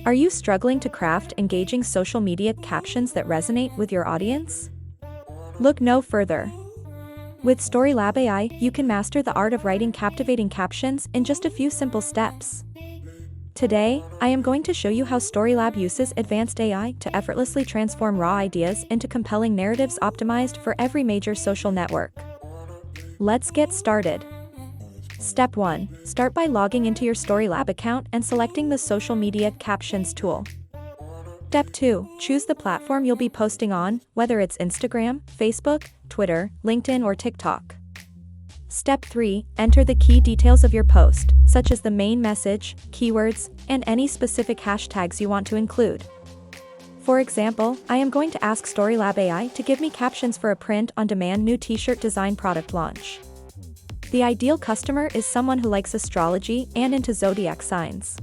Are you struggling to craft engaging social media captions that resonate with your audience? Look no further. With StoryLab AI, you can master the art of writing captivating captions in just a few simple steps. Today, I am going to show you how StoryLab uses advanced AI to effortlessly transform raw ideas into compelling narratives optimized for every major social network. Let's get started. Step 1. Start by logging into your StoryLab account and selecting the Social Media Captions tool. Step 2. Choose the platform you'll be posting on, whether it's Instagram, Facebook, Twitter, LinkedIn, or TikTok. Step 3. Enter the key details of your post, such as the main message, keywords, and any specific hashtags you want to include. For example, I am going to ask StoryLab AI to give me captions for a print-on-demand new t-shirt design product launch. The ideal customer is someone who likes astrology and into zodiac signs.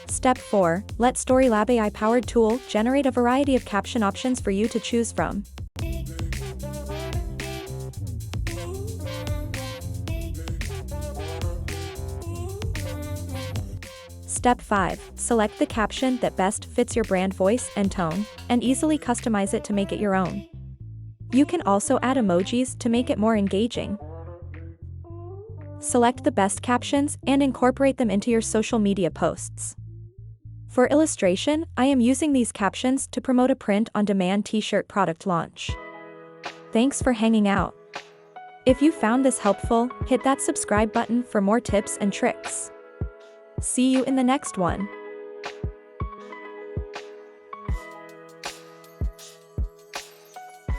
Step 4. Let StoryLab AI-powered tool generate a variety of caption options for you to choose from. Step 5. Select the caption that best fits your brand voice and tone, and easily customize it to make it your own. You can also add emojis to make it more engaging. Select the best captions and incorporate them into your social media posts. For illustration, I am using these captions to promote a print-on-demand t-shirt product launch. Thanks for hanging out. If you found this helpful, hit that subscribe button for more tips and tricks. See you in the next one.